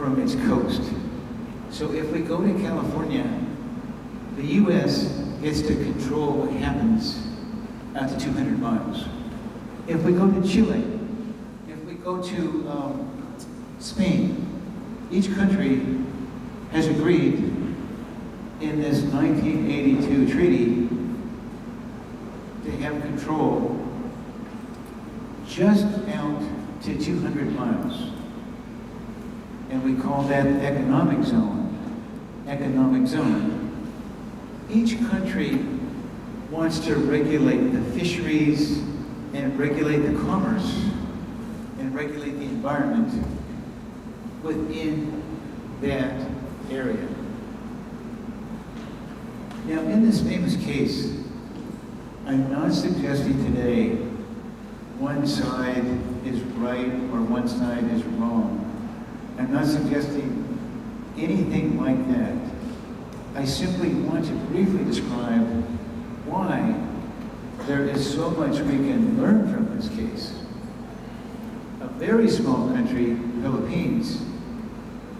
from its coast. So if we go to California, the U.S. gets to control what happens out to 200 miles. If we go to Chile, if we go to Spain, each country has agreed in this 1982 treaty to have control just out to 200 miles. And we call that economic zone. Economic zone. Each country wants to regulate the fisheries and regulate the commerce and regulate the environment within that area. Now, in this famous case, I'm not suggesting today one side is right or one side is wrong. I'm not suggesting anything like that. I simply want to briefly describe why there is so much we can learn from this case. A very small country, Philippines,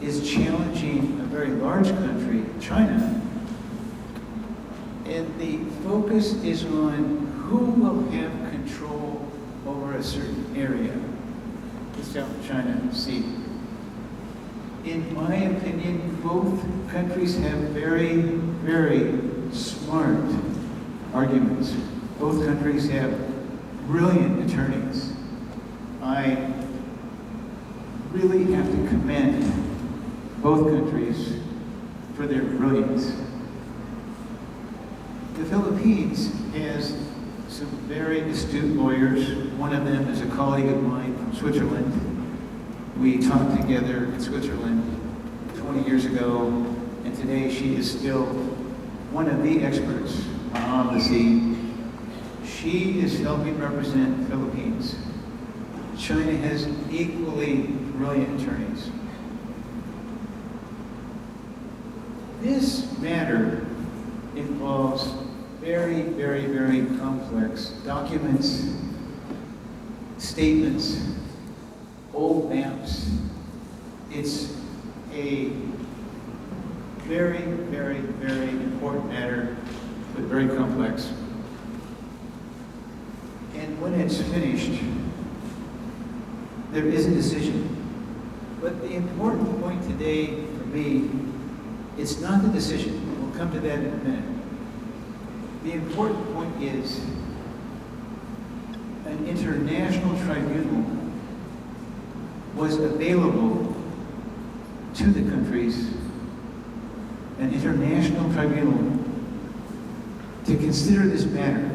is challenging a very large country, China, and the focus is on who will have control over a certain area, the South China Sea. In my opinion, both countries have very, very smart arguments. Both countries have brilliant attorneys. I really have to commend both countries for their brilliance. The Philippines has some very astute lawyers. One of them is a colleague of mine from Switzerland. We taught together in Switzerland 20 years ago, and today she is still one of the experts on the sea. She is helping represent the Philippines. China has equally brilliant attorneys. This matter involves very, very, very complex documents, statements, old maps. It's a very, very, very important matter, but very complex. And when it's finished, there is a decision. But the important point today for me, it's not the decision. We'll come to that in a minute. The important point is an international tribunal was available to the countries, an international tribunal, to consider this matter.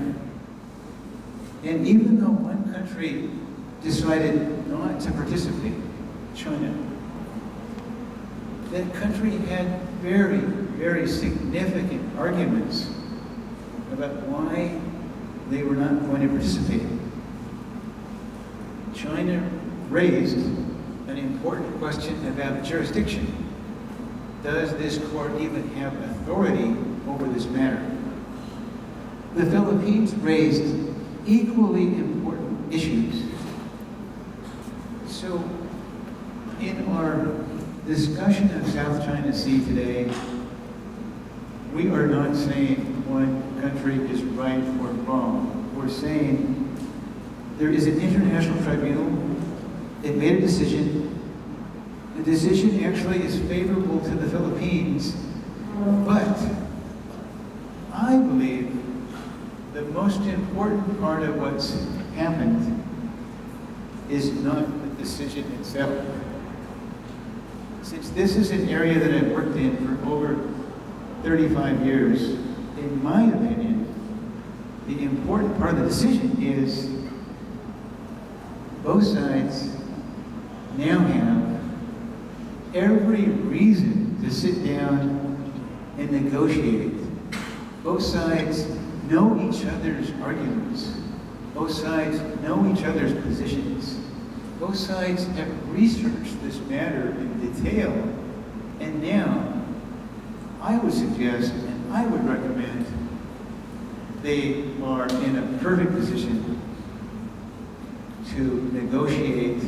And even though one country decided not to participate, China, that country had very, very significant arguments about why they were not going to participate. China raised an important question about jurisdiction. Does this court even have authority over this matter? The Philippines raised equally important issues. So, in our discussion of South China Sea today, we are not saying one country is right or wrong. We're saying there is an international tribunal. It made a decision. The decision actually is favorable to the Philippines, but I believe the most important part of what's happened is not the decision itself. Since this is an area that I've worked in for over 35 years, in my opinion, the important part of the decision is both sides now have every reason to sit down and negotiate. Both sides know each other's arguments. Both sides know each other's positions. Both sides have researched this matter in detail. And now, I would suggest, and I would recommend, they are in a perfect position to negotiate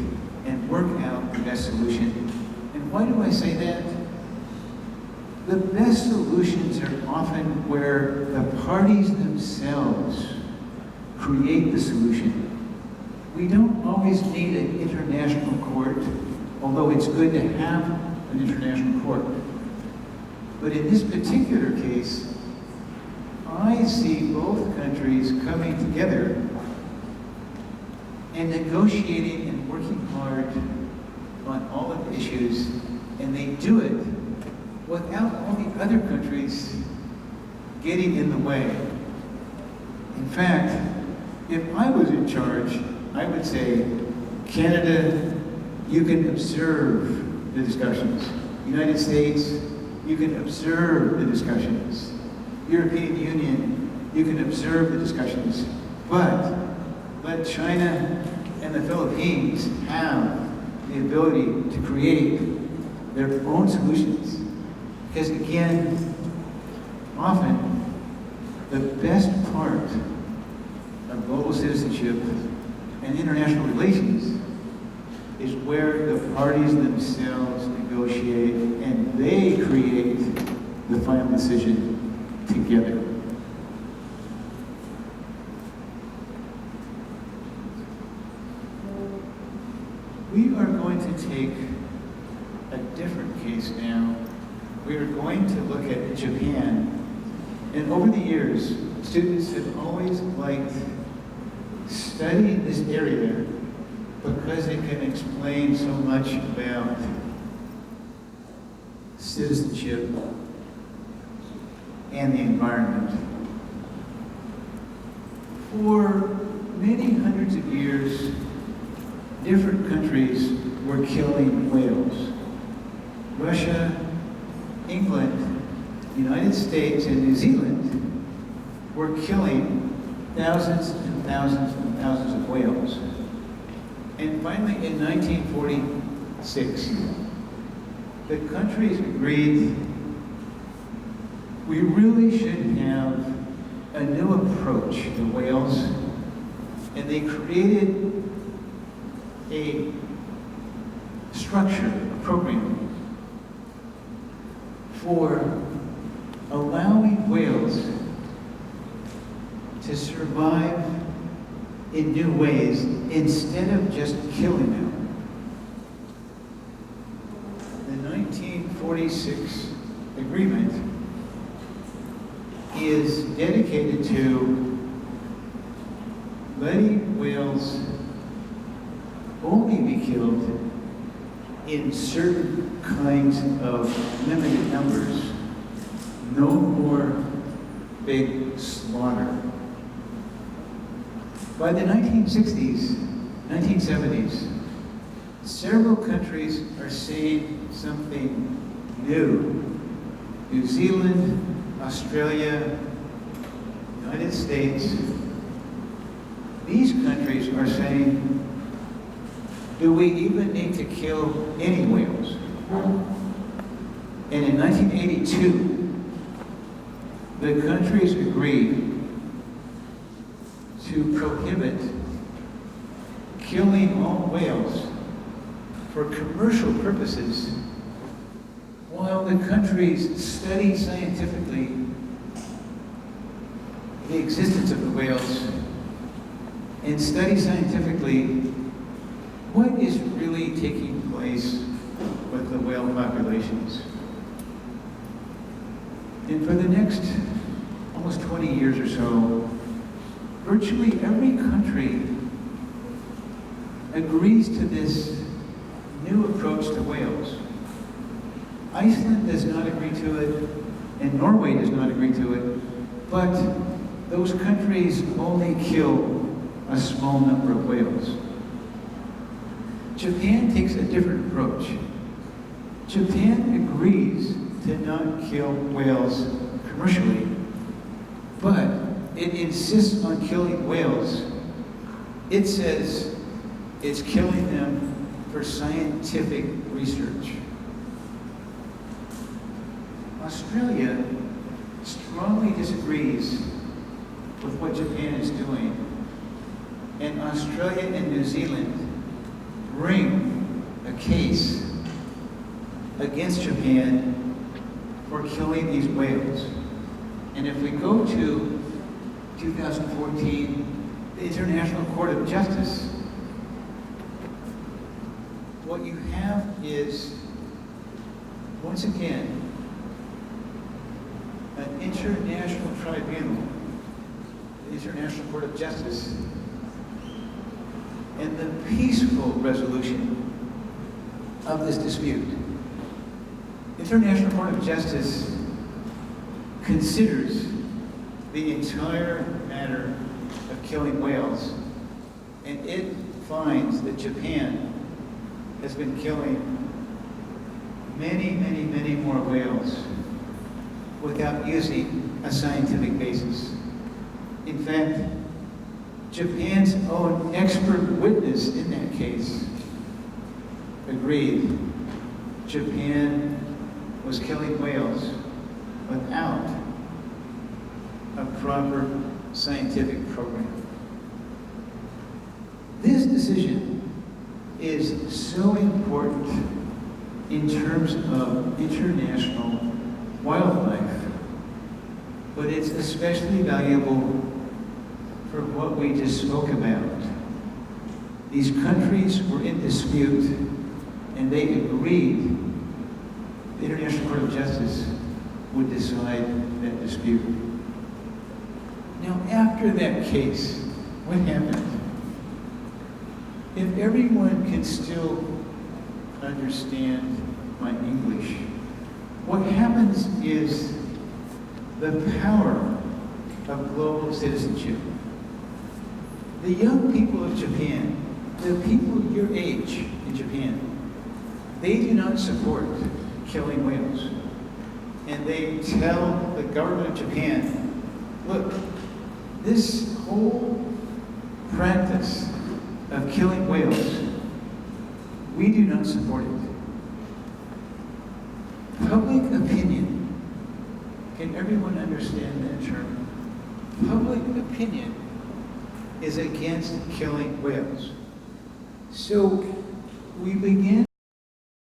and work out the best solution. And And why do I say that? The best solutions are often where the parties themselves create the solution. We don't always need an international court, although it's good to have an international court. But in this particular case, I see both countries coming together and negotiating and working hard on all of the issues, and they do it without all the other countries getting in the way. In fact, if I was in charge, I would say, Canada, you can observe the discussions. United States, you can observe the discussions. European Union, you can observe the discussions. But let China and the Philippines have the ability to create their own solutions. Because again, often, the best part of global citizenship and international relations is where the parties themselves negotiate and they create the final decision together. We are going to take a different case now. We are going to look at Japan. And over the years, students have always liked studying this area because it can explain so much about citizenship and the environment. For many hundreds of years, different countries were killing whales. Russia, England, the United States, and New Zealand were killing thousands and thousands and thousands of whales. And finally, in 1946, the countries agreed we really should have a new approach to whales, and they created a structure, a program for allowing whales to survive in new ways instead of just killing them. The 1946 agreement is dedicated to letting whales only be killed in certain kinds of limited numbers, no more big slaughter. By the 1960s, 1970s, several countries are saying something new. New Zealand, Australia, United States. These countries are saying, do we even need to kill any whales? And in 1982, the countries agreed to prohibit killing all whales for commercial purposes while the countries study scientifically the existence of the whales and study scientifically what is really taking place with the whale populations. And for the next almost 20 years or so, virtually every country agrees to this new approach to whales. Iceland does not agree to it, and Norway does not agree to it, but those countries only kill a small number of whales. Japan takes a different approach. Japan agrees to not kill whales commercially, but it insists on killing whales. It says it's killing them for scientific research. Australia strongly disagrees with what Japan is doing, and Australia and New Zealand bring a case against Japan for killing these whales. And if we go to 2014, the International Court of Justice, what you have is, once again, an international tribunal, the International Court of Justice, and the peaceful resolution of this dispute. The International Court of Justice considers the entire matter of killing whales, and it finds that Japan has been killing many, many, many more whales without using a scientific basis. In fact, Japan's own expert witness in that case agreed Japan was killing whales without a proper scientific program. This decision is so important in terms of international wildlife, but it's especially valuable for what we just spoke about. These countries were in dispute, and they agreed the International Court of Justice would decide that dispute. Now, after that case, what happened? If everyone can still understand my English, what happens is the power of global citizenship. The young people of Japan, the people your age in Japan, they do not support killing whales. And they tell the government of Japan, look, this whole practice of killing whales, we do not support it. Public opinion, can everyone understand that term? Public opinion is against killing whales. So we began